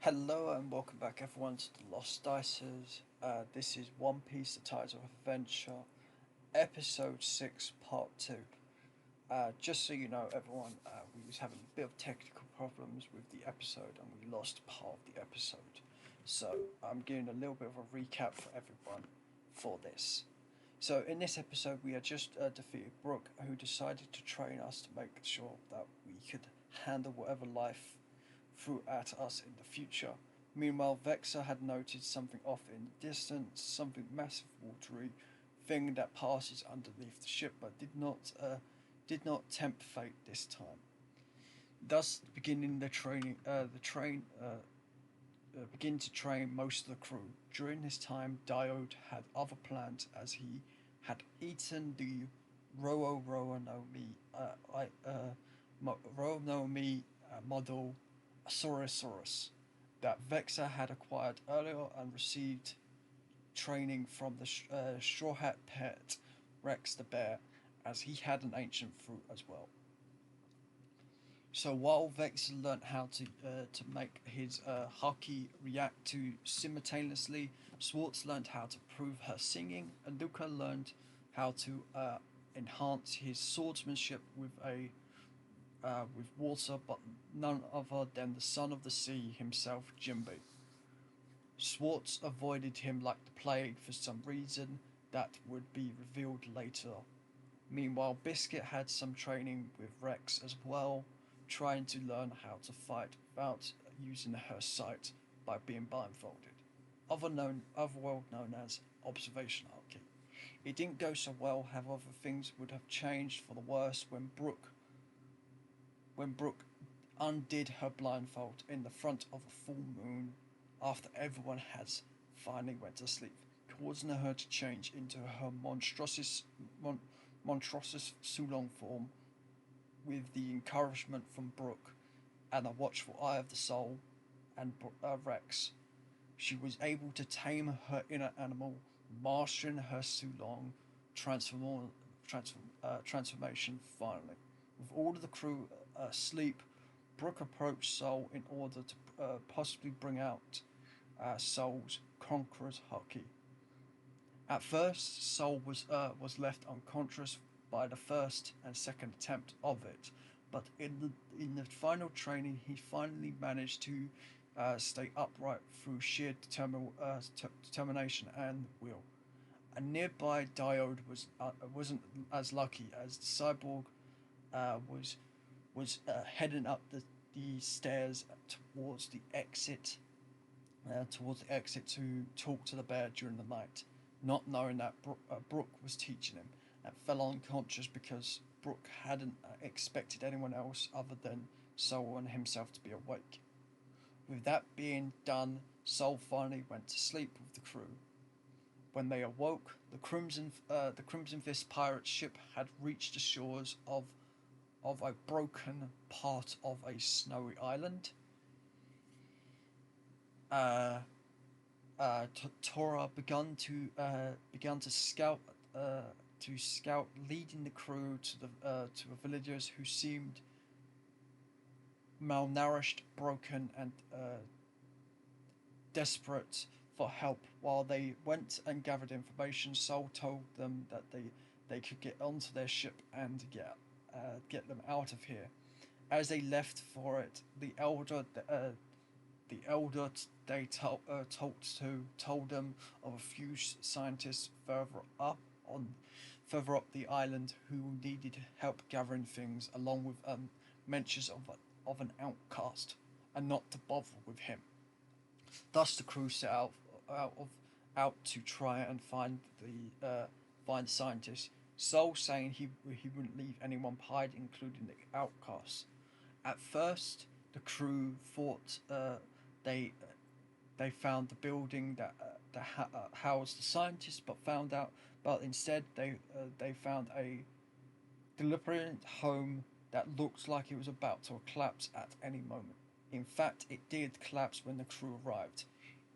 Hello and welcome back everyone to the Lost Dices. This is One Piece, the Tides of Adventure, Episode 6, Part 2. Just so you know everyone, we was having a bit of technical problems with the episode and we lost part of the episode. So I'm giving a little bit of a recap for everyone for this. So in this episode we had just defeated Brook, who decided to train us to make sure that we could handle whatever life threw at us in the future. Meanwhile, Vexor had noted something off in the distance, something massive, watery thing that passes underneath the ship, but did not tempt fate this time. Thus, beginning the train begin to train most of the crew. During this time, Diode had other plans as he had eaten the Roanomi Roanomi model Saurosaurus that Vexor had acquired earlier and received training from the Straw Hat pet Rex the bear, as he had an ancient fruit as well. So while Vexor learnt how to make his haki react to simultaneously, Swartz learned how to prove her singing, and Luca learned how to enhance his swordsmanship with water, but none other than the son of the sea himself, Jimby. Swartz avoided him like the plague for some reason that would be revealed later. Meanwhile, Biscuit had some training with Rex as well, trying to learn how to fight without using her sight by being blindfolded, otherwise known as observation haki. It didn't go so well, however things would have changed for the worse when Brooke undid her blindfold in the front of a full moon after everyone has finally went to sleep, causing her to change into her monstrous Sulong form. With the encouragement from Brooke and a watchful eye of the soul and Rex, she was able to tame her inner animal, mastering her Sulong transformation finally. With all of the crew asleep, Brooke approached Soul in order to possibly bring out Soul's conqueror's haki. At first, Soul was left unconscious by the first and second attempt of it, but in the final training, he finally managed to stay upright through sheer determination and will. A nearby diode wasn't as lucky, as the cyborg was heading up the stairs towards the exit to talk to the bear during the night, not knowing that Brooke was teaching him, and fell unconscious because Brooke hadn't expected anyone else other than Soul and himself to be awake. With that being done, Soul finally went to sleep with the crew. When they awoke, the Crimson Fist pirate ship had reached the shores of a broken part of a snowy island. Uh, Tora began to scout, leading the crew to the villagers who seemed malnourished, broken, and desperate for help. While they went and gathered information, Soul told them that they could get onto their ship and get them out of here. As they left for it, the elder they talked to told them of a few scientists further up the island who needed help gathering things, along with mentions of an outcast, and not to bother with him. Thus, the crew set out of out to try and find the scientists. Soul saying he wouldn't leave anyone behind, including the outcasts. At first, the crew thought they they found the building that housed the scientists, but instead they found a deliberate home that looked like it was about to collapse at any moment. In fact, it did collapse when the crew arrived.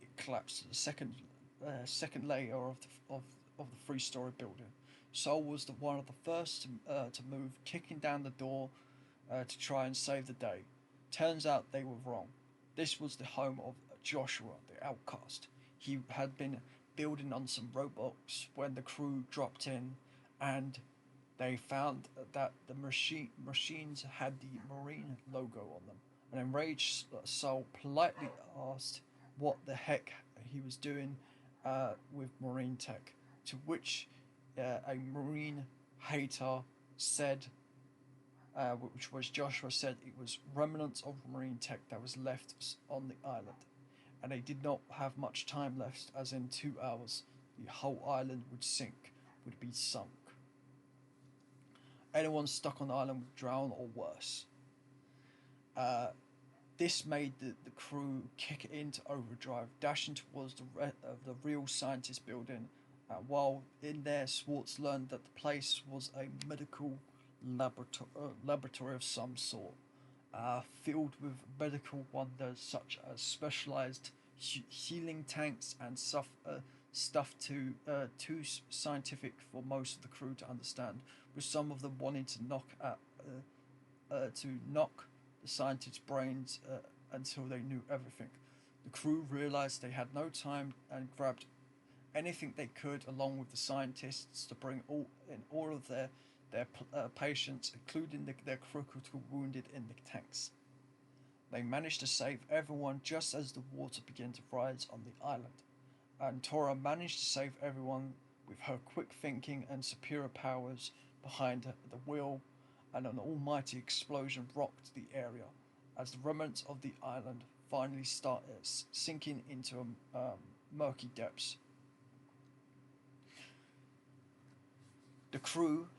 It collapsed to the second layer of the three-story building. Soul was one of the first to move, kicking down the door to try and save the day. Turns out they were wrong. This was the home of Joshua, the outcast. He had been building on some robots when the crew dropped in, and they found that the machines had the Marine logo on them. An enraged Soul politely asked what the heck he was doing with Marine tech, to which a Marine hater said, which was Joshua said it was remnants of Marine tech that was left on the island, and they did not have much time left, as in 2 hours the whole island would sink, would be sunk. Anyone stuck on the island would drown or worse. Uh, this made the crew kick it into overdrive, dashing towards the real scientist building. While in there, Swartz learned that the place was a medical laboratory of some sort, filled with medical wonders such as specialized healing tanks and stuff too scientific for most of the crew to understand, with some of them wanting to knock the scientists' brains until they knew everything. The crew realized they had no time and grabbed anything they could, along with the scientists, to bring all of their patients, including their critical wounded, in the tanks. They managed to save everyone just as the water began to rise on the island, and Tora managed to save everyone with her quick thinking and superior powers behind the wheel, and an almighty explosion rocked the area as the remnants of the island finally started sinking into murky depths. The crew,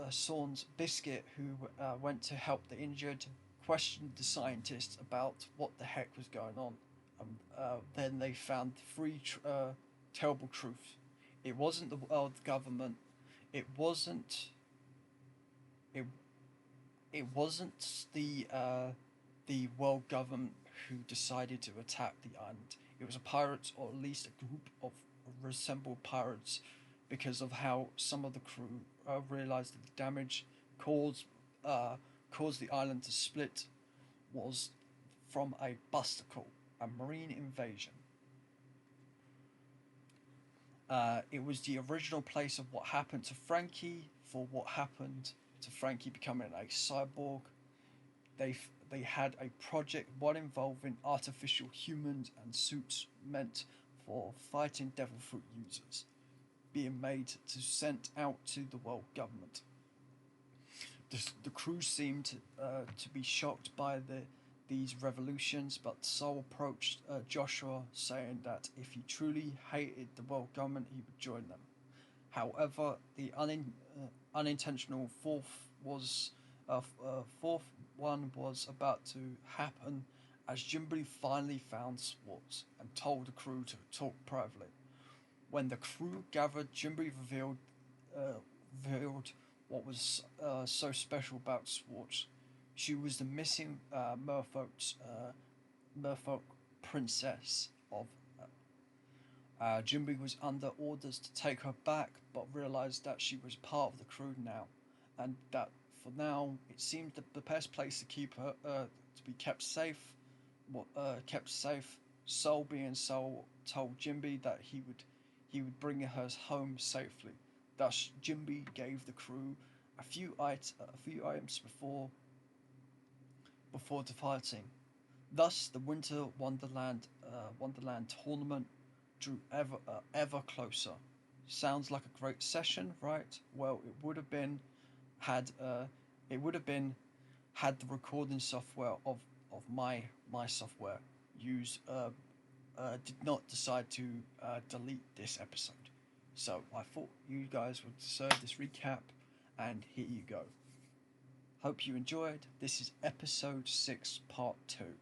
Sawn's Biscuit, who went to help the injured, questioned the scientists about what the heck was going on. Then they found three terrible truths. It wasn't the world government. It wasn't. It. It wasn't the world government who decided to attack the island. It was a pirates, or at least a group of resembled pirates, because of how some of the crew realized that the damage caused caused the island to split was from a busticle, a marine invasion. It was the original place of what happened to Frankie, for what happened to Frankie becoming a cyborg. They they had a project, one involving artificial humans and suits meant for fighting devil fruit users, being made to sent out to the world government. The crew seemed to be shocked by these revolutions, but Sol approached Joshua, saying that if he truly hated the world government, he would join them. However, the unintentional fourth one was about to happen, as Jimby finally found Swartz and told the crew to talk privately. When the crew gathered, Jimby revealed what was so special about Swartz. She was the missing Merfolk princess of. Jimby was under orders to take her back, but realized that she was part of the crew now, and that for now it seemed the best place to keep her to be kept safe. Kept safe. Soul being Soul told Jimby that he would bring her home safely. Thus, Jimby gave the crew a few items before departing. Thus, the Winter Wonderland tournament drew ever closer. Sounds like a great session, right? Well, it would have been had the recording software of my software used did not decide to delete this episode. So I thought you guys would deserve this recap, and here you go. Hope you enjoyed. This is episode 6, part 2.